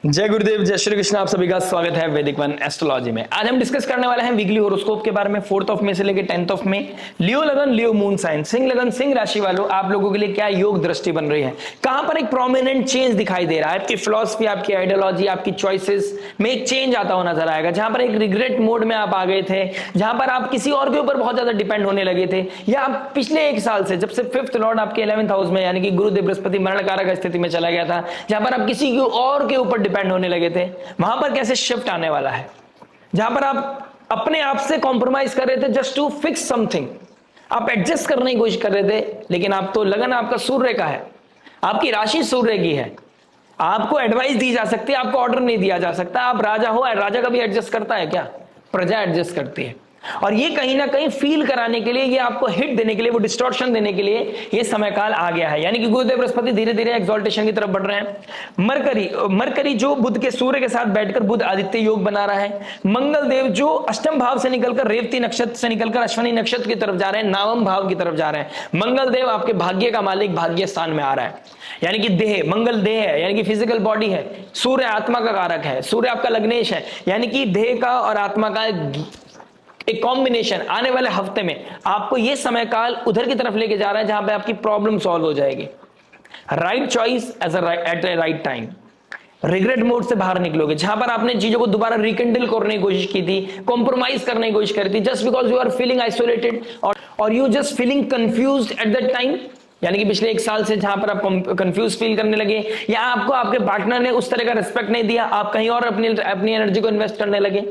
जय गुरुदेव, जय श्री कृष्ण। आप सभी का स्वागत है वैदिक वन एस्ट्रोलॉजी में। आज हम डिस्कस करने वाले हैं वीकली होरोस्कोप के बारे में। 4 ऑफ से लेकर 10 में लियो लगन, लियो मून साइन, सिंह लगन, सिंह राशि वालों आप लोगों के लिए क्या योग दृष्टि बन रही है, कहां पर एक प्रोमिनेंट चेंज दिखाई दे रहा है। आपकी फिलॉसफी, आपकी आइडियोलॉजी, आपकी चॉइसेस में एक चेंज आता हुआ नजर आएगा। जहां पर एक रिग्रेट मोड में आप आ गए थे, जहां पर आप किसी और के ऊपर बहुत ज्यादा डिपेंड होने लगे थे, या आप पिछले एक साल से जब से 5th लॉर्ड आपके 11th हाउस में यानी कि गुरुदेव बृहस्पति मरण कारक स्थिति में चला गया था, जहां पर आप किसी और के ऊपर डिपेंड होने लगे थे, वहां पर कैसे शिफ्ट आने वाला है। जहां पर आप अपने आप से कॉम्प्रोमाइज कर रहे थे जस्ट टू फिक्स समथिंग, आप एडजस्ट करने की कोशिश कर रहे थे, लेकिन आप तो लगन आपका सूर्य का है, आपकी राशि सूर्य की है। आपको एडवाइस दी जा सकती है, आपको ऑर्डर नहीं दिया जा सकता। आप राजा हो, राजा कभी एडजस्ट करता है क्या? प्रजा एडजस्ट करती है। और ये कहीं ना कहीं फील कराने के लिए, ये आपको हिट देने के लिए, वो डिस्टॉर्शन देने के लिए ये समय काल आ गया है। यानी कि गुरुदेव बृहस्पति धीरे धीरे एक्सॉल्टेशन की तरफ बढ़ रहे हैं। मरकरी जो बुध के सूर्य के साथ बैठकर बुध आदित्य योग बना रहा है। मंगल देव जो अष्टम भाव से निकलकर रेवती नक्षत्र से निकलकर अश्विनी नक्षत्र की तरफ जा रहे हैं, नवम भाव की तरफ जा रहे हैं। मंगल देव आपके भाग्य का मालिक भाग्य स्थान में आ रहा है, यानी कि देह, मंगल देह है, यानी कि फिजिकल बॉडी है। सूर्य आत्मा का कारक है, सूर्य आपका लग्नेश है, यानी कि देह का और आत्मा का एक कॉम्बिनेशन। आने वाले हफ्ते में आपको यह समय काल उधर की तरफ लेके जा रहा है जहां पे आपकी प्रॉब्लम सॉल्व हो जाएगी। Right choice at A right time. Regret mode से बाहर निकलोगे, जहां पर आपने चीजों को दोबारा रिकंडल करने की कोशिश की थी, कॉम्प्रोमाइज करने की कोशिश करी थी, just because you are feeling isolated और you just feeling confused at that time. यानी कि पिछले एक साल से जहां पर आप कंफ्यूज फील करने लगे, या आपको आपके पार्टनर ने उस तरह का रिस्पेक्ट नहीं दिया, आप कहीं और अपनी एनर्जी को इन्वेस्ट करने लगे,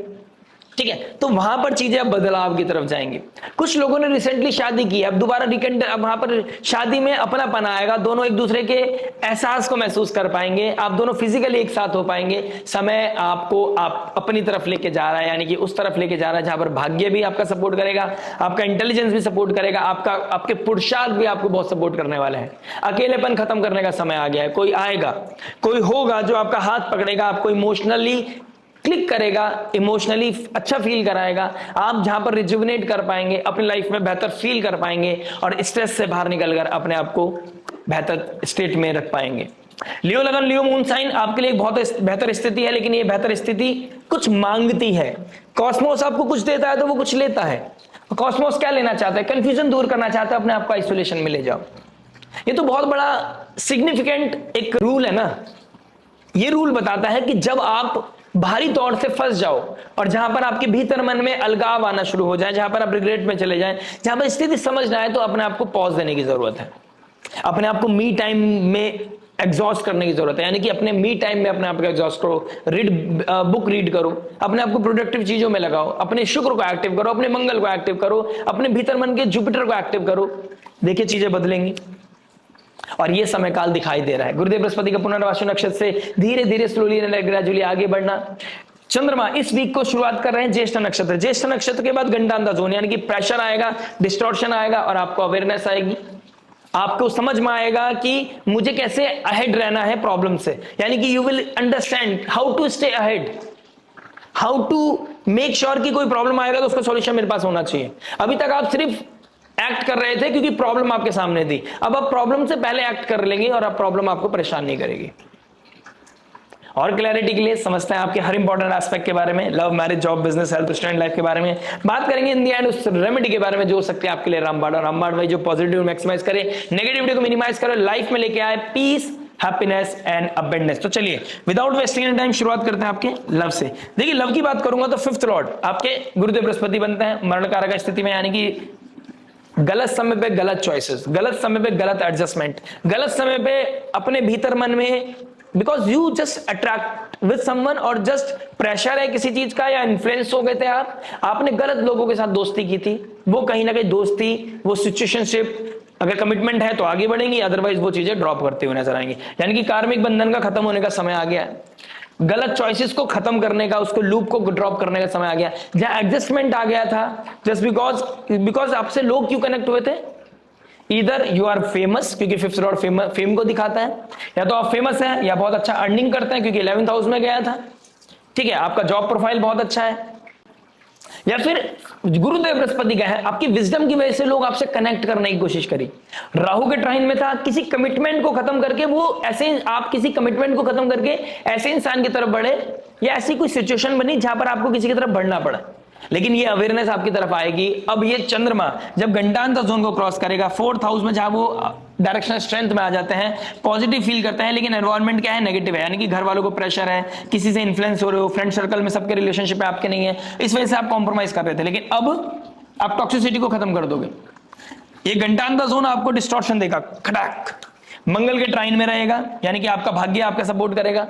ठीक है, तो वहां पर चीजें अब बदलाव की तरफ जाएंगी। कुछ लोगों ने रिसेंटली शादी की, अब दोबारा अब वहां पर शादी में अपनापन आएगा, दोनों एक दूसरे के एहसास को महसूस कर पाएंगे, आप दोनों फिजिकली एक साथ हो पाएंगे। समय आपको आप अपनी तरफ लेके जा रहा है, यानी कि उस तरफ लेके जा रहा है जहां पर भाग्य भी आपका सपोर्ट करेगा, आपका इंटेलिजेंस भी सपोर्ट करेगा, आपके पुरुषार्थ भी आपको बहुत सपोर्ट करने वाले हैं। अकेलेपन खत्म करने का समय आ गया है। कोई आएगा, कोई होगा जो आपका हाथ पकड़ेगा, आपको इमोशनली क्लिक करेगा, इमोशनली अच्छा फील कराएगा। आप जहां पर रिजुविनेट कर पाएंगे, अपनी लाइफ में बेहतर फील कर पाएंगे और स्ट्रेस से बाहर निकलकर अपने आप को बेहतर स्टेट में रख पाएंगे। लियो लगन, लियो मून साइन आपके लिए बहुत बेहतर स्थिति है, लेकिन ये बेहतर स्थिति कुछ मांगती है। कॉस्मोस आपको कुछ देता है तो वो कुछ लेता है। कॉस्मोस क्या लेना चाहता है? कंफ्यूजन दूर करना चाहता है, अपने आप को आइसोलेशन में ले जाओ। ये तो बहुत बड़ा सिग्निफिकेंट एक रूल है ना। ये रूल बताता है कि जब आप भारी तौर से फंस जाओ और जहां पर आपके भीतर मन में अलगाव आना शुरू हो जाए, जहां पर आप रिग्रेट में चले जाएं, जहां पर स्थिति समझ ना आए, तो अपने आप को पॉज देने की जरूरत है। अपने आप को मी टाइम में एग्जॉस्ट करने की जरूरत है, यानी कि अपने मी टाइम में अपने आप को एग्जॉस्ट करो। बुक रीड करो, अपने आप को प्रोडक्टिव चीजों में लगाओ, अपने शुक्र को एक्टिव करो, अपने मंगल को एक्टिव करो, अपने भीतर मन के जुपिटर को एक्टिव करो। देखिए चीजें बदलेंगी और यह समय काल दिखाई दे रहा है। गुरुदेव बृहस्पति का पुनर्वासु नक्षत्र से धीरे धीरे स्लोली ग्रेजुअली आगे बढ़ना। चंद्रमा इस वीक को शुरुआत कर रहे हैं ज्येष्ठ नक्षत्र। ज्येष्ठ नक्षत्र के बाद गंडांधा जोन, यानी कि प्रेशर आएगा, डिस्टॉर्शन आएगा और आपको अवेयरनेस आएगी। आपको समझ में आएगा कि मुझे कैसे अहेड रहना है प्रॉब्लम से, यानी कि you will understand how to stay ahead, how to make sure कि कोई प्रॉब्लम आएगा तो उसका सॉल्यूशन मेरे पास होना चाहिए। अभी तक आप सिर्फ एक्ट कर रहे थे क्योंकि प्रॉब्लम आपके सामने थी, अब आप प्रॉब्लम से पहले एक्ट कर लेंगे और अब प्रॉब्लम आपको परेशान नहीं करेगी। और क्लैरिटी के लिए समझते हैं आपके हर इंपॉर्टेंट एस्पेक्ट के बारे में, love, marriage, job, business, health, student life के बारे में बात करेंगे। इन दी एंड उस रेमेडी के बारे में जो हो सकती है आपके लिए रामबाण, और रामबाण भाई जो पॉजिटिव मैक्सिमाइज करे, नेगेटिविटी को मिनिमाइज करे, लाइफ में लेके आए पीस, हैप्पीनेस एंड अबेंडेंस। तो चलिए विदाउट वेस्टिंग एनी टाइम शुरुआत करते हैं आपके लव से। देखिए लव की बात करूंगा तो 5th लॉर्ड आपके गुरुदेव बृहस्पति बनते हैं मरण कारक स्थिति में, यानी कि गलत समय पे गलत चॉइसेस, गलत समय पे गलत एडजस्टमेंट, गलत समय पे अपने भीतर मन में, because you just attract with someone और जस्ट प्रेशर है किसी चीज का, या इन्फ्लुएंस हो गए थे आपने गलत लोगों के साथ दोस्ती की थी। वो कहीं ना कहीं दोस्ती, वो सिचुएशनशिप, अगर कमिटमेंट है तो आगे बढ़ेंगी, अदरवाइज वो चीजें ड्रॉप करते हुए नजर आएंगी। यानी कि कार्मिक बंधन का खत्म होने का समय आ गया है, गलत चॉइसेस को खत्म करने का, उसको लूप को ड्रॉप करने का समय आ गया। जहां एडजस्टमेंट आ गया था जस्ट बिकॉज आपसे लोग क्यों कनेक्ट हुए थे? इधर यू आर फेमस, क्योंकि 5th लॉर्ड फेम को दिखाता है, या तो आप फेमस हैं या बहुत अच्छा अर्निंग करते हैं क्योंकि 11th हाउस में गया था, ठीक है, आपका जॉब प्रोफाइल बहुत अच्छा है, या फिर गुरुदेव बृहस्पति का है, आपकी विजडम की वजह से लोग आपसे कनेक्ट करने की कोशिश करी। राहु के ट्राइन में था, किसी कमिटमेंट को खत्म करके वो ऐसे, आप किसी कमिटमेंट को खत्म करके ऐसे इंसान की तरफ बढ़े, या ऐसी कोई सिचुएशन बनी जहां पर आपको किसी की तरफ बढ़ना पड़ा। लेकिन ये अवेयरनेस आपकी तरफ आएगी। अब ये चंद्रमा जब घंटांतर जोन को क्रॉस करेगा 4th हाउस में, जहां वो डायरेक्शनल स्ट्रेंथ में आ जाते हैं, पॉजिटिव फील करते हैं, लेकिन एनवायरनमेंट क्या है, नेगेटिव है, यानी कि घर वालों को प्रेशर है, किसी से इन्फ्लुएंस हो रहे हो, फ्रेंड सर्कल में सबके रिलेशनशिप है, आपके नहीं है, इस वजह से आप कॉम्प्रोमाइज कर रहे थे। लेकिन अब आप टॉक्सिसिटी को खत्म कर दोगे। ये घंटांतर जोन आपको डिस्टॉर्शन देगा, खटाक। मंगल के ट्राइन में रहेगा, यानी कि आपका भाग्य आपका सपोर्ट करेगा।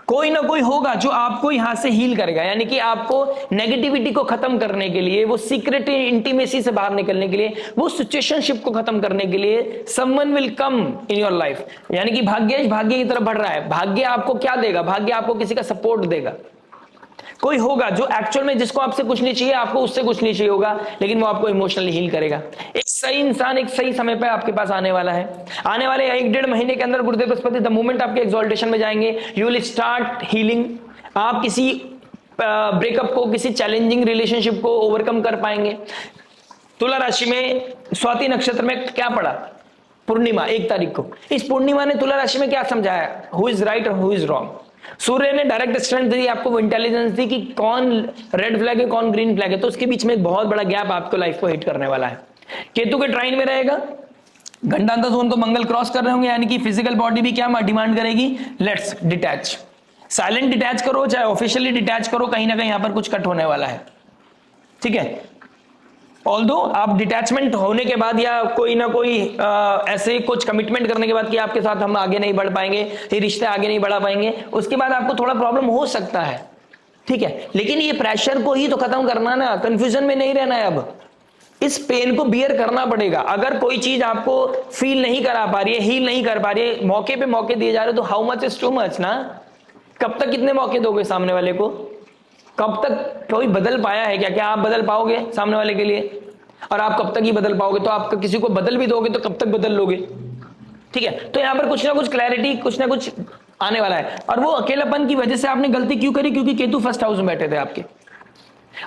कोई ना कोई होगा जो आपको यहां से हील करेगा, यानी कि आपको नेगेटिविटी को खत्म करने के लिए, वो सीक्रेट इंटीमेसी से बाहर निकलने के लिए, वो सिचुएशनशिप को खत्म करने के लिए someone will come in your life. यानी कि भाग्य की तरफ बढ़ रहा है। भाग्य आपको क्या देगा? भाग्य आपको किसी का सपोर्ट देगा। कोई होगा जो एक्चुअल में, जिसको आपसे कुछ नहीं चाहिए, आपको उससे कुछ नहीं चाहिए होगा, लेकिन वो आपको इमोशनली हील करेगा। एक सही इंसान एक सही समय पे आपके पास आने वाला है। आने वाले 1-1.5 महीने के अंदर गुरुदेव बृहस्पति द मोमेंट आपके एक्सॉल्टेशन में जाएंगे, यू विल स्टार्ट हीलिंग। आप किसी ब्रेकअप को, किसी चैलेंजिंग रिलेशनशिप को ओवरकम कर पाएंगे। तुला राशि में स्वाति नक्षत्र में क्या पड़ा? पूर्णिमा 1 तारीख को। इस पूर्णिमा ने तुला राशि में क्या समझाया? हु इज राइट और हु इज रॉन्ग। सूर्य ने डायरेक्ट स्ट्रेंथ दी, आपको वो इंटेलिजेंस दी कि कौन रेड फ्लैग है, कौन ग्रीन फ्लैग है। तो उसके बीच में एक बहुत बड़ा गैप आपको लाइफ को हिट करने वाला है। केतु के ट्राइन में रहेगा, घंटांतर जोन को मंगल क्रॉस कर रहे होंगे, यानी कि फिजिकल बॉडी भी क्या डिमांड करेगी? Let's detach. साइलेंट डिटैच करो, चाहे ऑफिशियली डिटैच करो, कहीं ना कहीं यहां पर कुछ कट होने वाला है। ठीक है, ऑल्दो आप डिटैचमेंट होने के बाद या कोई ना कोई ऐसे कुछ कमिटमेंट करने के बाद कि आपके साथ हम आगे नहीं बढ़ पाएंगे, ये रिश्ते आगे नहीं बढ़ा पाएंगे, उसके बाद आपको थोड़ा प्रॉब्लम हो सकता है। ठीक है, लेकिन ये प्रेशर को ही तो खत्म करना ना, कंफ्यूजन में नहीं रहना है। अब इस पेन को बियर करना पड़ेगा। अगर कोई चीज आपको फील नहीं करा पा रही है, हील नहीं कर पा रही है, मौके पे मौके दिए जा रहे, तो how much is too much ना। कब तक कितने मौके दोगे सामने वाले को? कब तक कोई बदल पाया है क्या? क्या आप बदल पाओगे सामने वाले के लिए? और आप कब तक ही बदल पाओगे? तो आप किसी को बदल भी दोगे तो कब तक बदल लोगे? ठीक है, तो यहां पर कुछ ना कुछ क्लैरिटी, कुछ ना कुछ आने वाला है। और वो अकेलापन की वजह से आपने गलती क्यों करी? क्योंकि केतु 1st हाउस में बैठे थे आपके।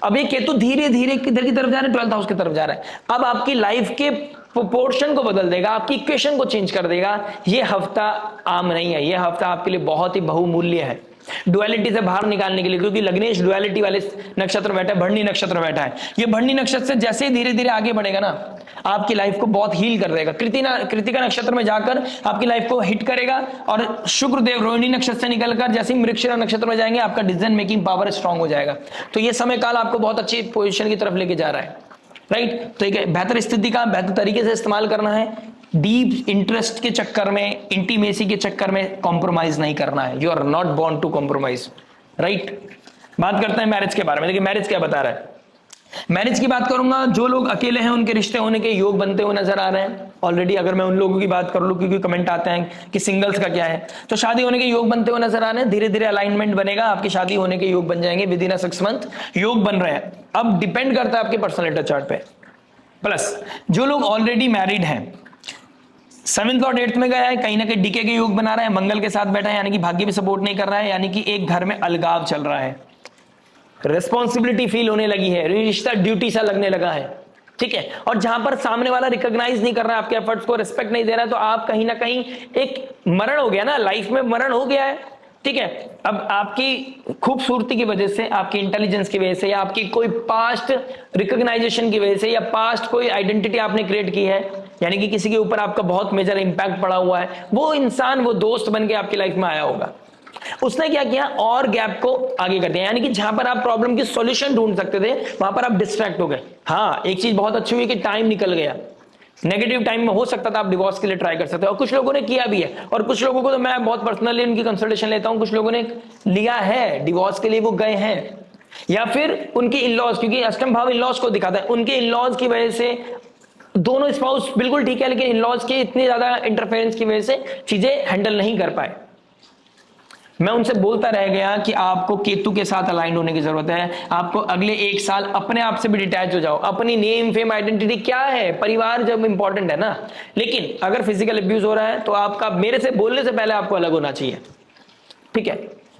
अब ये केतु धीरे धीरे किधर की तरफ जा रहे हैं? 12th हाउस की तरफ जा रहा है। अब आपकी लाइफ के प्रोपोर्शन को बदल देगा, आपकी इक्वेशन को चेंज कर देगा। ये हफ्ता आम नहीं है, ये हफ्ता आपके लिए बहुत ही बहुमूल्य है डुअलिटी से बाहर निकालने के लिए। क्योंकि लग्नेश डुअलिटी वाले नक्षत्र बैठा है, भरणी नक्षत्र बैठा है। ये भरणी नक्षत्र से जैसे ही धीरे धीरे आगे बढ़ेगा ना, आपकी लाइफ को बहुत हील कर देगा। कृतिका नक्षत्र में जाकर आपकी लाइफ को हिट करेगा, और शुक्रदेव रोहिणी नक्षत्र से निकलकर जैसे ही मृगशिरा नक्षत्र में जाएंगे, आपका डिसीजन मेकिंग पावर स्ट्रांग हो जाएगा। तो ये समय काल आपको बहुत अच्छी पोजीशन की तरफ लेके जा रहा है। राइट, तो एक बेहतर स्थिति का बेहतर तरीके से इस्तेमाल करना है। डीप इंटरेस्ट के चक्कर में, इंटीमेसी के चक्कर में कॉम्प्रोमाइज नहीं करना है। You are not born to compromise. Right, बात करते हैं मैरिज के बारे में। देखिए मैरिज क्या बता रहा है। मैरिज की बात करूंगा, जो लोग अकेले हैं उनके रिश्ते होने के योग बनते हुए नजर आ रहे हैं ऑलरेडी। अगर मैं उन लोगों की बात कर लूं, क्योंकि कमेंट आते हैं कि सिंगल्स का क्या है, तो शादी होने के योग बनते हुए नजर आ रहे हैं। धीरे धीरे अलाइनमेंट बनेगा, आपकी शादी होने के योग बन जाएंगे। विद इन अ 6 मंथ योग बन रहे हैं। अब डिपेंड करता है आपके पर्सनैलिटी चार्ट पे। प्लस जो लोग ऑलरेडी मैरिड हैं, 7th और 8th में गया है, कहीं ना कहीं डीके के योग बना रहा है, मंगल के साथ बैठा है, यानी कि भाग्य भी सपोर्ट नहीं कर रहा है, यानी कि एक घर में अलगाव चल रहा है, रिस्पॉन्सिबिलिटी फील होने लगी है, रिश्ता ड्यूटी सा लगने लगा है। ठीक है, और जहां पर सामने वाला रिकॉग्नाइज नहीं कर रहा है आपके एफर्ट्स को, रिस्पेक्ट नहीं दे रहा है, तो आप कहीं ना कहीं एक मरण हो गया ना, लाइफ में मरण हो गया है। ठीक है, अब आपकी खूबसूरती की वजह से, आपकी इंटेलिजेंस की वजह से, या आपकी कोई पास्ट रिकॉग्नाइजेशन की वजह से, या पास्ट कोई आइडेंटिटी आपने क्रिएट की है, यानी कि किसी के ऊपर आपका बहुत मेजर इंपैक्ट पड़ा हुआ है, वो इंसान, वो दोस्त बन के आपकी लाइफ में आया होगा। उसने क्या किया? और गैप को आगे कर दिया, यानी कि जहां पर आप प्रॉब्लम की सॉल्यूशन ढूंढ सकते थे, वहां पर आप डिस्ट्रैक्ट हो गए। हाँ, एक चीज बहुत अच्छी हुई कि टाइम निकल गया। नेगेटिव टाइम में हो सकता था आप डिवोर्स के लिए ट्राई कर सकते हो, और कुछ लोगों ने किया भी है, और कुछ लोगों को तो मैं बहुत पर्सनली उनकी कंसल्टेशन लेता हूं, कुछ लोगों ने लिया है डिवोर्स के लिए, वो गए हैं। या फिर उनके इन-लॉज, क्योंकि अष्टम भाव इन-लॉज को दिखाता है, उनके इन-लॉज की वजह से दोनों स्पाउस बिल्कुल ठीक है, लेकिन इन-लॉज के इतनी ज्यादा इंटरफेरेंस की वजह से चीजें हैंडल नहीं कर पाए। मैं उनसे बोलता रह गया कि आपको केतु के साथ अलाइन होने की जरूरत है। आपको अगले 1 साल अपने आप से भी डिटैच हो जाओ। अपनी नेम, फेम, आइडेंटिटी क्या है, परिवार जब इंपॉर्टेंट है ना। लेकिन अगर फिजिकल अब्यूज हो रहा है तो आपका मेरे से बोलने से पहले आपको अलग होना चाहिए। ठीक है,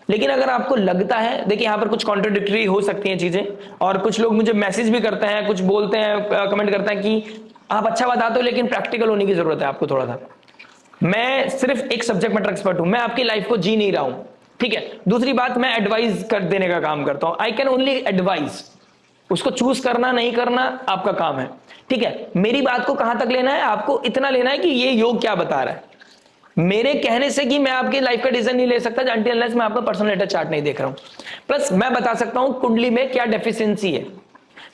लेकिन अगर आपको लगता है, देखिए यहां पर कुछ कॉन्ट्रोडिक्टरी हो सकती हैं चीजें, और कुछ लोग मुझे मैसेज भी करते हैं, कुछ बोलते हैं, कमेंट करते हैं कि आप अच्छा बताते हो लेकिन प्रैक्टिकल होने की जरूरत है आपको थोड़ा सा। मैं सिर्फ एक सब्जेक्ट मैटर एक्सपर्ट हूं, मैं आपकी लाइफ को जी नहीं रहा हूं, ठीक है। दूसरी बात, मैं एडवाइस कर देने का काम करता हूं, आई कैन ओनली एडवाइस, उसको चूज करना नहीं करना आपका काम है, ठीक है। मेरी बात को कहां तक लेना है, आपको इतना लेना है कि ये योग क्या बता रहा है। मेरे कहने से कि मैं आपकी लाइफ का डिसीजन नहीं ले सकता अनटिल अनलेस मैं आपका पर्सनल डेटा चार्ट नहीं देख रहा हूं। प्लस मैं बता सकता हूं कुंडली में क्या डेफिशिएंसी है।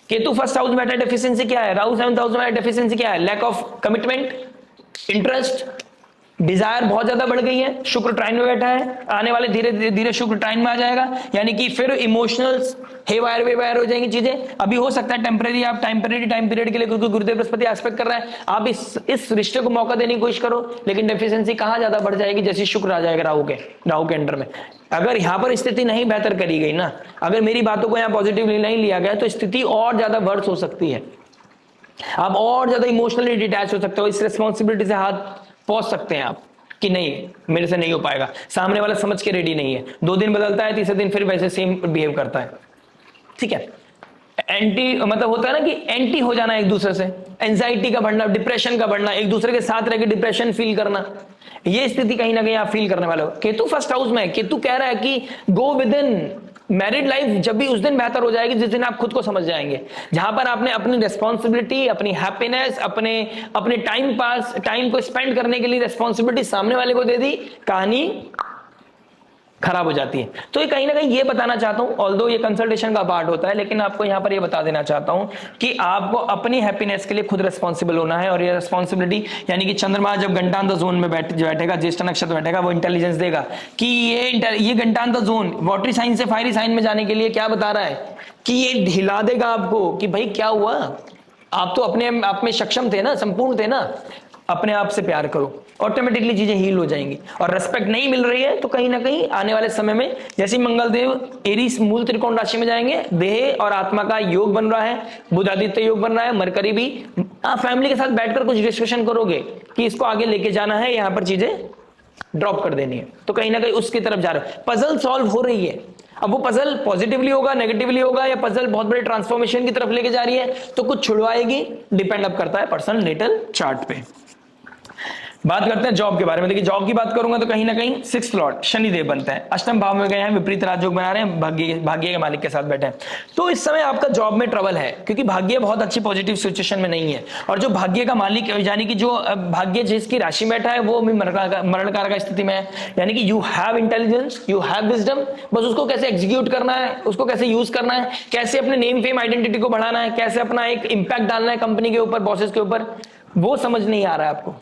केतु फर्स्ट हाउस में डेफिशिएंसी क्या है, राहु सेवंथ हाउस में डेफिशिएंसी क्या है, lack of commitment, interest, desire बहुत ज्यादा बढ़ गई है। शुक्र ट्राइन में बैठा है, आने वाले धीरे धीरे शुक्र ट्राइन में आ जाएगा, यानी कि फिर इमोशनल्स हेवायर वेवायर हो जाएंगी चीजें। अभी हो सकता है टेम्परेरी टाइम पीरियड के लिए, क्योंकि गुरुदेव बृहस्पति एस्पेक्ट कर रहा है, आप इस रिश्ते को मौका देने की कोशिश करो, लेकिन डेफिशिएंसी कहां ज्यादा बढ़ जाएगी, जैसे शुक्र आ जाएगा राहु के अंडर में। अगर यहां पर स्थिति नहीं बेहतर करी गई ना, अगर मेरी बातों को यहां पॉजिटिवली नहीं लिया गया, तो स्थिति और ज्यादा वर्स हो सकती है। आप और ज्यादा इमोशनली डिटैच हो सकते हो, इस रिस्पॉन्सिबिलिटी से हाथ पहुंच सकते हैं आप कि नहीं मेरे से नहीं हो पाएगा, सामने वाला समझ के रेडी नहीं है, 2 दिन बदलता है, तीसरे दिन फिर वैसे सेम बिहेव करता है, ठीक है। एंटी मतलब होता है ना कि एंटी हो जाना एक दूसरे से, एंजाइटी का बढ़ना, डिप्रेशन का बढ़ना, एक दूसरे के साथ रह के डिप्रेशन फील करना, ये स्थिति कहीं ना कहीं आप फील करने वाले हो। केतु फर्स्ट हाउस में है, केतु कह रहा है कि go with in married life जब भी उस दिन बेहतर हो जाएगी जिस दिन आप खुद को समझ जाएंगे, जहां पर आपने अपनी रिस्पॉन्सिबिलिटी, अपनी हैप्पीनेस, अपने टाइम को स्पेंड करने के लिए रिस्पॉन्सिबिलिटी सामने वाले को दे दी, कहानी खराब हो जाती है। तो ये कहीं ना कहीं ये बताना चाहता हूं, ऑल्दो ये कंसल्टेशन का पार्ट होता है, लेकिन आपको यहां पर ये बता देना चाहता हूं कि आपको अपनी हैप्पीनेस के लिए खुद रिस्पॉन्सिबल होना है। और ये रिस्पॉन्सिबिलिटी यानी कि चंद्रमा जब घंटांतर जोन में बैठेगा, ज्येष्ठ नक्षत्र बैठेगा, वो इंटेलिजेंस देगा कि ये घंटांतर जोन वाटरी साइन से फायरी साइन में जाने के लिए क्या बता रहा है कि ये हिला देगा आपको कि भाई क्या हुआ, आप तो अपने आप में सक्षम थे ना, संपूर्ण थे ना, अपने आप से प्यार करो, ऑटोमेटिकली चीजें हील हो जाएंगी। और रेस्पेक्ट नहीं मिल रही है तो कहीं ना कहीं आने वाले समय में, जैसे मंगल देव एरीज मूल त्रिकोण राशि में जाएंगे, देह और आत्मा का योग बन रहा है, बुध आदित्य योग बन रहा है, मरकरी भी, आप फैमिली के साथ बैठकर कुछ डिस्कशन करोगे कि इसको आगे लेके जाना है, यहां पर चीजें ड्रॉप कर देनी है, तो कहीं ना कहीं उसकी तरफ जा रहे हो, पजल सॉल्व हो रही है। अब वो पजल पॉजिटिवली होगा, नेगेटिवली होगा, या पजल बहुत बड़े ट्रांसफॉर्मेशन की तरफ लेके जा रही है तो कुछ छुड़वाएगी, डिपेंड अप करता है पर्सनल नेटल चार्ट पे। बात करते हैं जॉब के बारे में। देखिए जॉब की बात करूंगा तो कहीं ना कहीं 6th लॉर्ड शनिदेव बनता है, अष्टम भाव में गए हैं, विपरीत राजयोग बना रहे हैं, भाग्य के मालिक के साथ बैठे हैं। तो इस समय आपका जॉब में ट्रबल है, क्योंकि भाग्य बहुत अच्छी पॉजिटिव सिचुएशन में नहीं है, और जो भाग्य का मालिक यानी कि जो भाग्य जिसकी राशि में बैठा है वो भी मरणकार का स्थिति में है, यानी कि you have intelligence, you have wisdom, बस उसको कैसे एग्जीक्यूट करना है, उसको कैसे यूज करना है, कैसे अपने नेम फेम आइडेंटिटी को बढ़ाना है, कैसे अपना एक इंपैक्ट डालना है कंपनी के ऊपर, बॉसेस के ऊपर, वो समझ नहीं आ रहा है आपको।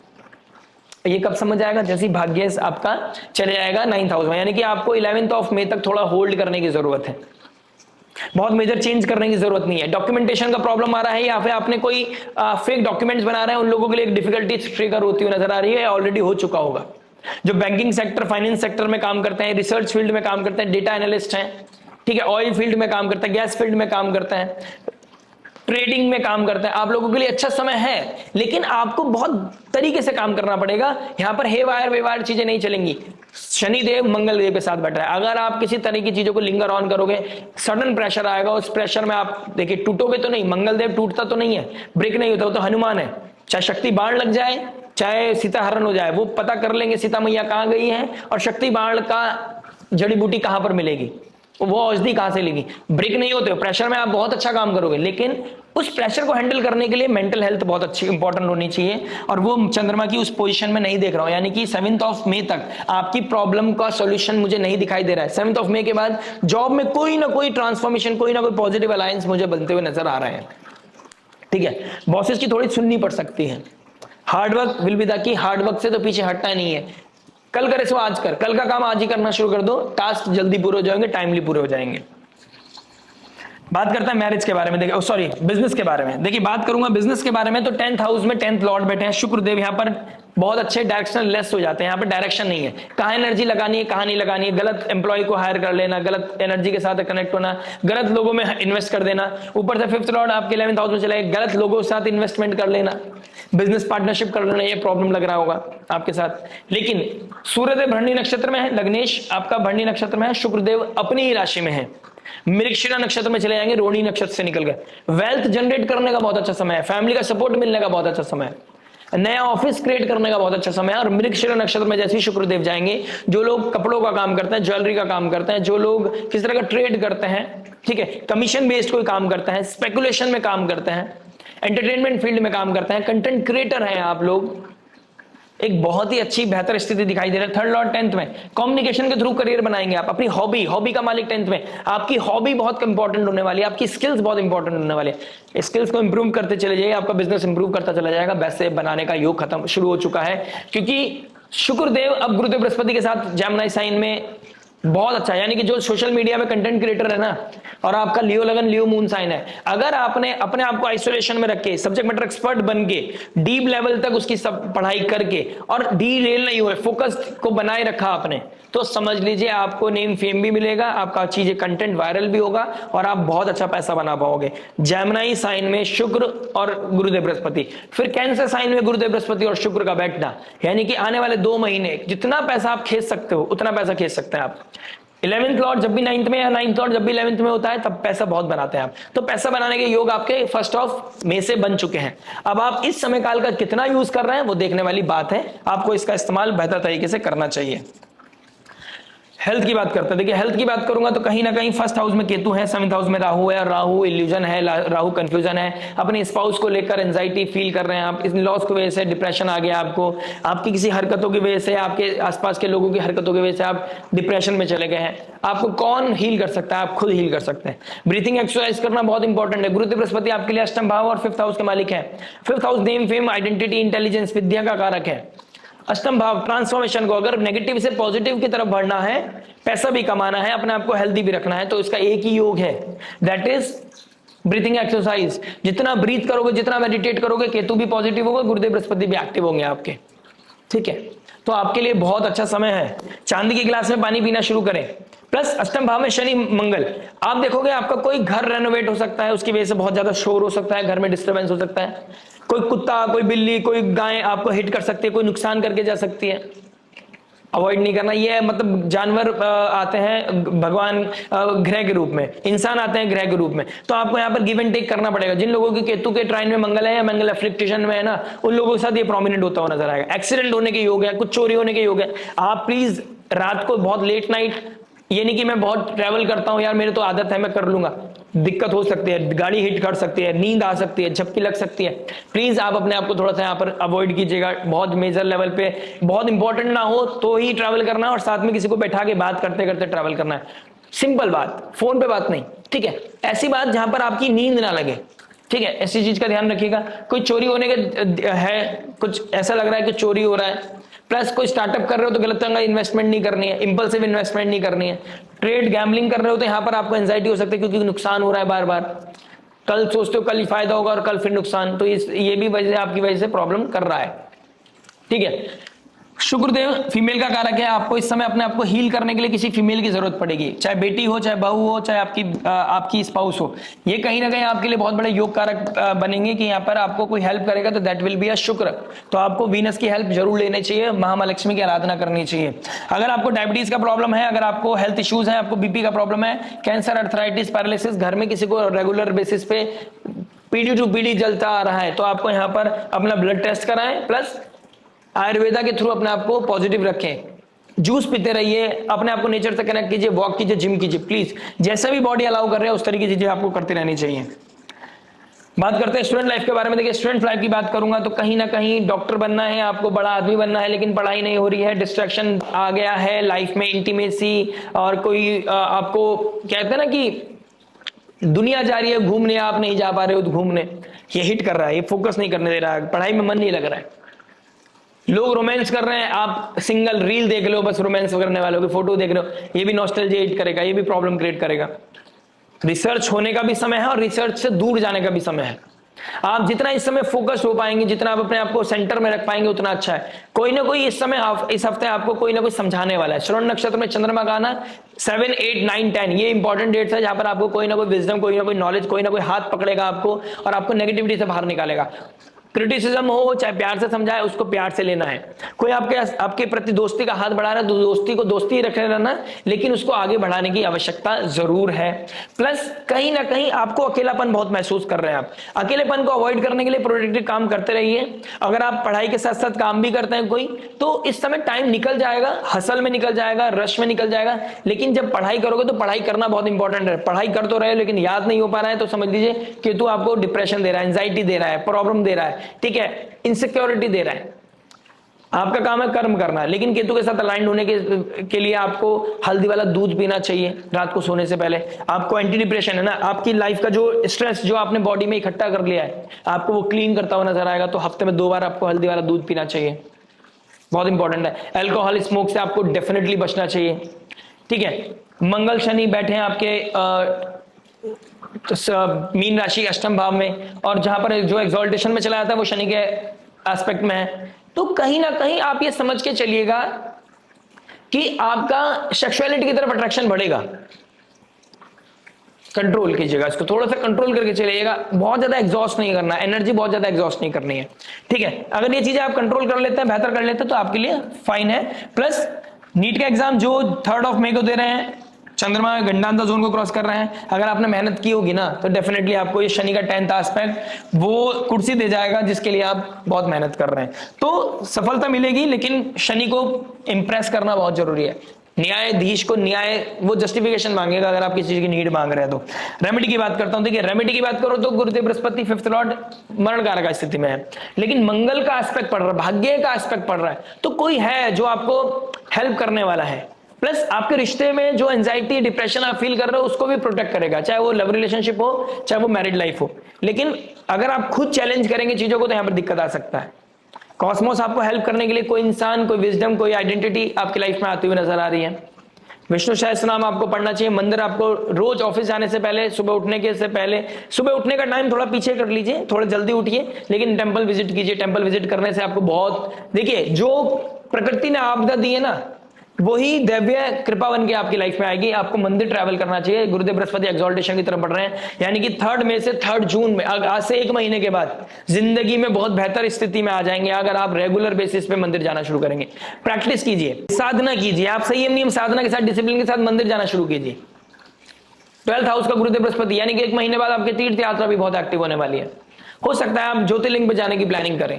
ये कब समझ आएगा, जैसे भाग्य आपका चले जाएगा 9th हाउस में, यानी कि आपको 11th ऑफ मई तक थोड़ा होल्ड करने की जरूरत है, बहुत मेजर चेंज करने की जरूरत नहीं है। डॉक्यूमेंटेशन का प्रॉब्लम आ रहा है, या फिर आपने कोई फेक डॉक्यूमेंट्स बना रहे हैं, उन लोगों के लिए एक डिफिकल्टी ट्रिगर होती हुई नजर आ रही है, ऑलरेडी हो चुका होगा। जो बैंकिंग सेक्टर, फाइनेंस सेक्टर में काम करते हैं, रिसर्च फील्ड में काम करते हैं, डेटा एनालिस्ट हैं, ठीक है, ऑयल फील्ड में काम करते हैं, गैस फील्ड में काम करते हैं, ट्रेडिंग में काम करते हैं, आप लोगों के लिए अच्छा समय है, लेकिन आपको बहुत तरीके से काम करना पड़ेगा। यहां पर हे वायर वेवायर चीजें नहीं चलेंगी। शनिदेव मंगल देव के साथ बैठा है, अगर आप किसी तरह की चीजों को लिंगर ऑन करोगे, सडन प्रेशर आएगा, उस प्रेशर में आप देखिए टूटोगे तो नहीं, मंगल देव टूटता तो नहीं है, ब्रेक नहीं होता, वो तो हनुमान है, चाहे शक्ति बाण लग जाए, चाहे सीता हरण हो जाए, वो पता कर लेंगे सीता मैया कहां गई है और शक्ति बाण का जड़ी बूटी कहां पर मिलेगी, वो औषधि कहां से लेगी। ब्रेक नहीं होते, प्रेशर में आप बहुत अच्छा काम करोगे, लेकिन उस प्रेशर को हैंडल करने के लिए मेंटल हेल्थ बहुत अच्छी इंपॉर्टेंट होनी चाहिए, और वो चंद्रमा की उस पोजीशन में नहीं देख रहा हूं, यानी कि 7th ऑफ मई तक आपकी प्रॉब्लम का सॉल्यूशन मुझे नहीं दिखाई दे रहा है। 7th ऑफ मई के बाद जॉब में कोई ना कोई ट्रांसफॉर्मेशन, कोई ना कोई पॉजिटिव अलायंस मुझे बनते हुए नजर आ रहे हैं, ठीक है। बॉसेस की थोड़ी सुननी पड़ सकती है, hard work will be the key, hard work से तो पीछे हटना नहीं है, कल करे सो आज कर, कल का काम आज ही करना शुरू कर दो, टास्क जल्दी पूरे हो जाएंगे, टाइमली पूरे हो जाएंगे। बात करते हैं मैरिज के बारे में, देखिए सॉरी बिजनेस के बारे में। देखिए बात करूंगा बिजनेस के बारे में, तो 10th हाउस में 10th लॉर्ड बैठे हैं, शुक्रदेव यहाँ पर बहुत अच्छे डायरेक्शनल लेस हो जाते हैं। यहाँ पे डायरेक्शन नहीं है, कहाँ एनर्जी लगानी है कहाँ नहीं लगानी है, गलत एम्प्लॉय को हायर कर लेना, गलत एनर्जी के साथ कनेक्ट होना, गलत लोगों में इन्वेस्ट कर देना, ऊपर से फिफ्थ लॉर्ड आपके 11th हाउस में चले गए, गलत लोगों के साथ इन्वेस्टमेंट कर लेना, बिजनेस पार्टनरशिप कर लेना, ये प्रॉब्लम लग रहा होगा आपके साथ। लेकिन सूर्यदेव भरणी नक्षत्र में है, लग्नेश आपका भरणी नक्षत्र में है, शुक्रदेव अपनी ही राशि में है, मृगशिरा नक्षत्र में चले जाएंगे, रोहिणी नक्षत्र से निकल गए। वेल्थ जनरेट करने का बहुत अच्छा समय है, फैमिली का सपोर्ट मिलने का बहुत अच्छा समय है, नया ऑफिस क्रिएट करने का बहुत अच्छा समय है। और मृगशिरा नक्षत्र में जैसे ही शुक्रदेव जाएंगे, जो लोग कपड़ों का काम करते हैं, ज्वेलरी का काम करते हैं, जो लोग किस तरह का ट्रेड करते हैं, ठीक है, कमीशन बेस्ड कोई काम करते हैं, स्पेकुलेशन में काम करते हैं, एंटरटेनमेंट फील्ड में काम करते हैं, कंटेंट क्रिएटर हैं आप लोग, एक बहुत ही अच्छी बेहतर स्थिति दिखाई दे रहा है। थर्ड लॉर्ड 10th में, कम्युनिकेशन के थ्रू करियर बनाएंगे आप, अपनी हॉबी का मालिक 10th में, आपकी हॉबी बहुत इंपॉर्टेंट होने वाली है, आपकी स्किल्स बहुत इंपॉर्टेंट होने वाली है, स्किल्स को इंप्रूव करते चले जाइए, आपका बिजनेस इंप्रूव करता चला जाएगा। वैसे बनाने का योग खत्म शुरू हो चुका है, क्योंकि शुक्रदेव अब गुरुदेव बृहस्पति के साथ जेमिनी साइन में बहुत अच्छा, यानी कि जो सोशल मीडिया में कंटेंट क्रिएटर है ना, और आपका लियो लगन लियो मून साइन है, अगर आपने अपने आप को आइसोलेशन में रख के सब्जेक्ट मैटर एक्सपर्ट बन के डीप लेवल तक उसकी सब पढ़ाई करके और डी रेल नहीं हुए, फोकस को बनाए रखा आपने, तो समझ लीजिए आपको नेम फेम भी मिलेगा, आपका चीजें कंटेंट वायरल भी होगा और आप बहुत अच्छा पैसा बना पाओगे। जेमिनी साइन में शुक्र और गुरुदेव बृहस्पति, फिर कैंसर साइन में गुरुदेव बृहस्पति और शुक्र का बैठना, यानी कि आने वाले 2 महीने जितना पैसा आप खींच सकते हो उतना पैसा खींच सकते हैं आप। 11th लॉर्ड जब भी 9th में या 9th लॉर्ड जब भी 11th में होता है तब पैसा बहुत बनाते हैं आप, तो पैसा बनाने के योग आपके फर्स्ट ऑफ में से बन चुके हैं। अब आप इस समय काल का कितना यूज कर रहे हैं वो देखने वाली बात है, आपको इसका इस्तेमाल बेहतर तरीके से करना चाहिए। हेल्थ की बात करते हैं, देखिए हेल्थ की बात करूंगा तो कहीं ना कहीं फर्स्ट हाउस में केतु है, 7th हाउस में राहु है, और राहु इल्यूजन है, राहु कंफ्यूजन है, अपने स्पाउस को लेकर एंजाइटी फील कर रहे हैं आप, इस लॉस की वजह से डिप्रेशन आ गया आपको, आपकी किसी हरकतों की वजह से, आपके आसपास के लोगों की हरकतों की वजह से आप डिप्रेशन में चले गए हैं। आपको कौन हील कर सकता है? आप खुद हील कर सकते हैं। ब्रीथिंग एक्सरसाइज करना बहुत इंपॉर्टेंट है। गुरुदेव बृहस्पति आपके लिए अष्टम भाव और 5th हाउस के मालिक है। 5th house name fame identity intelligence विद्या का कारक है। अष्टम भाव ट्रांसफॉर्मेशन को, अगर नेगेटिव से पॉजिटिव की तरफ बढ़ना है, पैसा भी कमाना है, अपने आप को हेल्दी भी रखना है, तो इसका एक ही योग है, दैट इज ब्रीथिंग एक्सरसाइज। जितना ब्रीथ करोगे, जितना मेडिटेट करोगे, केतु भी पॉजिटिव होगा, गुरुदेव बृहस्पति भी एक्टिव होंगे आपके, ठीक है। तो आपके लिए बहुत अच्छा समय है। चांदी की गिलास में पानी पीना शुरू करें। प्लस अष्टम भाव में शनि मंगल, आप देखोगे आपका कोई घर रेनोवेट हो सकता है, उसकी वजह से बहुत ज्यादा शोर हो सकता है, घर में डिस्टर्बेंस हो सकता है, कोई कुत्ता, कोई बिल्ली, कोई गाय आपको हिट कर सकती है, कोई नुकसान करके जा सकती है, अवॉइड नहीं करना। ये मतलब जानवर आते हैं भगवान ग्रह के रूप में, इंसान आते हैं ग्रह के रूप में, तो आपको यहाँ पर गिव एंड टेक करना पड़ेगा। जिन लोगों की केतु के ट्राइन में मंगल है या मंगल एफ्लिक्टेशन में है ना, उन लोगों के साथ ये प्रोमिनेंट होता हुआ नजर आएगा। एक्सीडेंट होने के योग है, कुछ चोरी होने के योग है। आप प्लीज रात को बहुत लेट नाइट, ये नहीं कि मैं बहुत ट्रैवल करता हूं यार, मेरे तो आदत है मैं कर लूंगा, दिक्कत हो सकती है, गाड़ी हिट कर सकती है, नींद आ सकती है, झपकी लग सकती है। प्लीज आप अपने आप को थोड़ा सा यहाँ पर अवॉइड कीजिएगा। बहुत मेजर लेवल पे, बहुत इंपॉर्टेंट ना हो तो ही ट्रैवल करना है, और साथ में किसी को बैठा के बात करते करते ट्रैवल करना है। सिंपल बात, फोन पे बात नहीं, ठीक है। ऐसी बात जहां पर आपकी नींद ना लगे, ठीक है, ऐसी चीज का ध्यान रखिएगा। कोई चोरी होने का है, कुछ ऐसा लग रहा है कि चोरी हो रहा है, प्लस कोई स्टार्टअप कर रहे हो तो गलत तरह का इन्वेस्टमेंट नहीं करनी है, इंपल्सिव इन्वेस्टमेंट नहीं करनी है। ट्रेड गैम्बलिंग कर रहे हो तो यहाँ पर आपको एंजाइटी हो सकती है, क्योंकि नुकसान हो रहा है बार बार। कल सोचते हो कल ही फायदा होगा और कल फिर नुकसान, तो ये भी वजह आपकी वजह से प्रॉब्लम कर रहा है, ठीक है। शुक्रदेव फीमेल का कारक है। आपको इस समय अपने आप को हील करने के लिए किसी फीमेल की जरूरत पड़ेगी, चाहे बेटी हो, चाहे बहू हो, चाहे आपकी स्पाउस हो। ये कहीं ना कहीं आपके लिए बहुत बड़े योग कारक बनेंगे कि यहाँ पर आपको कोई हेल्प करेगा, तो दैट विल बी अ शुक्र। तो आपको वीनस की हेल्प जरूर लेनी चाहिए, महालक्ष्मी की आराधना करनी चाहिए। अगर आपको डायबिटीज का प्रॉब्लम है, अगर आपको हेल्थ इश्यूज है, आपको बीपी का प्रॉब्लम है, कैंसर, अर्थराइटिस, पैरालिसिस, घर में किसी को रेगुलर बेसिस पे पीढ़ी टू पीढ़ी जलता आ रहा है, तो आपको यहाँ पर अपना ब्लड टेस्ट कराएं, प्लस आयुर्वेदा के थ्रू अपने आप को पॉजिटिव रखें। जूस पीते रहिए, अपने आप को नेचर से कनेक्ट कीजिए, वॉक कीजिए, जिम कीजिए, प्लीज जैसा भी बॉडी अलाउ कर रहे हैं उस तरीके की चीजें आपको करती रहनी चाहिए। बात करते हैं स्टूडेंट लाइफ के बारे में। देखिए स्टूडेंट लाइफ की बात करूंगा तो कहीं ना कहीं डॉक्टर बनना है आपको, बड़ा आदमी बनना है, लेकिन पढ़ाई नहीं हो रही है, डिस्ट्रैक्शन आ गया है लाइफ में, इंटीमेसी, और कोई आपको कहते हैं ना कि दुनिया जा रही है घूमने, आप नहीं जा पा रहे हो तो घूमने, ये हिट कर रहा है, ये फोकस नहीं करने दे रहा है, पढ़ाई में मन नहीं लग रहा है। लोग रोमांस कर रहे हैं, आप सिंगल रील देख लो, बस रोमांस करने वालों की फोटो देख रहे हो, ये भी नॉस्टैल्जिया हिट करेगा, ये भी प्रॉब्लम क्रिएट करेगा। रिसर्च होने का भी समय है और रिसर्च से दूर जाने का भी समय है। आप जितना इस समय फोकस हो पाएंगे, जितना आप अपने आप को सेंटर में रख पाएंगे उतना अच्छा है। कोई ना कोई इस समय इस हफ्ते आपको कोई ना कोई समझाने वाला है। श्रवण नक्षत्र में चंद्रमा का आना 7, 8, 9, 10 ये इंपॉर्टेंट डेट्स है जहां पर आपको कोई ना कोई विजडम, कोई ना कोई नॉलेज, कोई ना कोई हाथ पकड़ेगा आपको और आपको नेगेटिविटी से बाहर निकालेगा। क्रिटिसिज्म हो चाहे प्यार से समझाए, उसको प्यार से लेना है। कोई आपके प्रति दोस्ती का हाथ बढ़ा रहा है तो दोस्ती को दोस्ती ही रखने रहना, लेकिन उसको आगे बढ़ाने की आवश्यकता जरूर है। प्लस कहीं ना कहीं आपको अकेलापन बहुत महसूस कर रहे हैं। आप अकेलेपन को अवॉइड करने के लिए प्रोडक्टिव काम करते रहिए। अगर आप पढ़ाई के साथ साथ काम भी करते हैं कोई, तो इस समय टाइम निकल जाएगा, हसल में निकल जाएगा, रश में निकल जाएगा। लेकिन जब पढ़ाई करोगे तो पढ़ाई करना बहुत इंपॉर्टेंट है। पढ़ाई कर तो रहे हो लेकिन याद नहीं हो पा रहा है तो समझ लीजिए केतु आपको डिप्रेशन दे रहा है, एंजाइटी दे रहा है, प्रॉब्लम दे रहा है, ठीक है, इनसिक्योरिटी दे रहा है। आपका काम है कर्म करना, लेकिन केतु के साथ अलाइंड होने के लिए आपको हल्दी वाला दूध पीना चाहिए रात को सोने से पहले। आपको एंटी डिप्रेशन है ना, आपकी लाइफ का जो स्ट्रेस जो आपने बॉडी में इकट्ठा कर लिया है आपको वो क्लीन करता हुआ नजर आएगा। तो हफ्ते में 2 बार आपको हल्दी वाला दूध पीना चाहिए, बहुत इंपॉर्टेंट है। अल्कोहल स्मोक से आपको डेफिनेटली बचना चाहिए, ठीक है। मंगल शनि बैठे हैं आपके मीन राशि अष्टम भाव में, और जहां पर जो एक्सॉल्टेशन में चला जाता है वो शनि के एस्पेक्ट में है। तो कहीं ना कहीं आप ये समझ के चलिएगा कि आपका सेक्सुअलिटी की तरफ अट्रैक्शन बढ़ेगा। कंट्रोल कीजिएगा इसको, थोड़ा सा कंट्रोल करके चलिएगा। बहुत ज्यादा एग्जॉस्ट नहीं करना, एनर्जी बहुत ज्यादा एग्जॉस्ट नहीं करनी है, ठीक है। अगर ये चीजें आप कंट्रोल कर लेते हैं, बेहतर कर लेते हैं, तो आपके लिए फाइन है। प्लस नीट का एग्जाम जो 3 मई को दे रहे हैं, चंद्रमा गंडांता जोन को क्रॉस कर रहे हैं, अगर आपने मेहनत की होगी ना तो डेफिनेटली आपको ये शनि का 10th एस्पेक्ट वो कुर्सी दे जाएगा जिसके लिए आप बहुत मेहनत कर रहे हैं। तो सफलता मिलेगी, लेकिन शनि को इंप्रेस करना बहुत जरूरी है। न्यायाधीश को वो जस्टिफिकेशन मांगेगा अगर आप किसी चीज की नीड मांग रहे हैं तो। रेमेडी की बात करता हूं, देखिए रेमेडी की बात करो तो गुरुदेव बृहस्पति 5th लॉर्ड मरण कारक स्थिति में है, लेकिन मंगल का एस्पेक्ट पड़ रहा है, भाग्य का एस्पेक्ट पड़ रहा है, तो कोई है जो आपको हेल्प करने वाला है। प्लस आपके रिश्ते में जो एंजाइटी डिप्रेशन आप फील कर रहे हो उसको भी प्रोटेक्ट करेगा, चाहे वो लव रिलेशनशिप हो चाहे वो मैरिड लाइफ हो। लेकिन अगर आप खुद चैलेंज करेंगे चीजों को तो यहां पर दिक्कत आ सकता है। कॉस्मोस आपको हेल्प करने के लिए कोई इंसान, कोई विजडम, कोई आइडेंटिटी आपकी लाइफ में आती हुई नजर आ रही है। विष्णु सहस्त्र नाम आपको पढ़ना चाहिए। मंदिर आपको रोज ऑफिस जाने से पहले, सुबह उठने के से पहले, सुबह उठने का टाइम थोड़ा पीछे कर लीजिए, थोड़ा जल्दी उठिए, लेकिन टेंपल विजिट कीजिए। टेंपल विजिट करने से आपको बहुत, देखिए जो प्रकृति ने आपदा दी है ना वही दिव्य कृपा बन के आपकी लाइफ में आएगी। आपको मंदिर ट्रैवल करना चाहिए। गुरुदेव बृहस्पति एक्सॉल्टेशन की तरफ बढ़ रहे हैं, यानी कि 3 मई से 3 जून में, आज से 1 महीने के बाद जिंदगी में बहुत बेहतर स्थिति में आ जाएंगे अगर आप रेगुलर बेसिस पे मंदिर जाना शुरू करेंगे। प्रैक्टिस कीजिए, साधना कीजिए, आप संयम नियम साधना के साथ, डिसिप्लिन के साथ मंदिर जाना शुरू कीजिए। 12th हाउस का गुरुदेव बृहस्पति, यानी कि 1 महीने बाद आपकी तीर्थ यात्रा भी बहुत एक्टिव होने वाली है। हो सकता है आप ज्योतिर्लिंग पे जाने की प्लानिंग करें,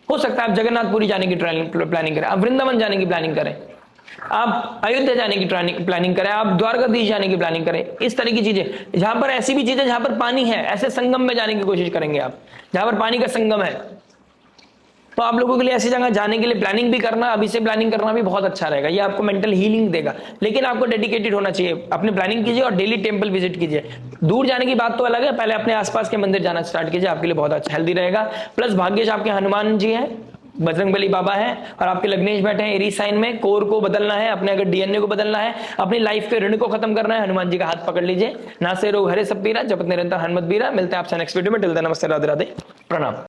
हो सकता है आप जगन्नाथपुरी जाने की प्लानिंग करें, आप वृंदावन जाने की प्लानिंग करें, आप अयोध्या जाने की प्लानिंग करें, आप द्वारकाधीश जाने की प्लानिंग करें। इस तरह की चीजें, जहां पर ऐसी भी चीजें जहां पर पानी है, ऐसे संगम में जाने की कोशिश करेंगे आप जहां पर पानी का संगम है। तो आप लोगों के लिए ऐसी जगह जाने के लिए प्लानिंग भी करना, अभी से प्लानिंग करना भी बहुत अच्छा रहेगा। ये आपको मेंटल हीलिंग देगा, लेकिन आपको डेडिकेटेड होना चाहिए। अपनी प्लानिंग कीजिए और डेली टेंपल विजिट कीजिए। दूर जाने की बात तो अलग है, पहले अपने आसपास के मंदिर जाना स्टार्ट कीजिए, आपके लिए बहुत अच्छा हेल्दी रहेगा। प्लस भाग्यश आपके हनुमान जी हैं, बजरंगबली बाबा है, और आपके लग्नेश बैठे हैं एरी साइन में। कोर को बदलना है, अपने अगर डीएनए को बदलना है, अपनी लाइफ के ऋण को खत्म करना है, हनुमान जी का हाथ पकड़ लीजिए। ना से रोग हरे सब पीरा, जपत निरंतर हनुमत बीरा। मिलते हैं आपसे नेक्स्ट वीडियो में। टिल देन नमस्ते, राधे राधे, प्रणाम।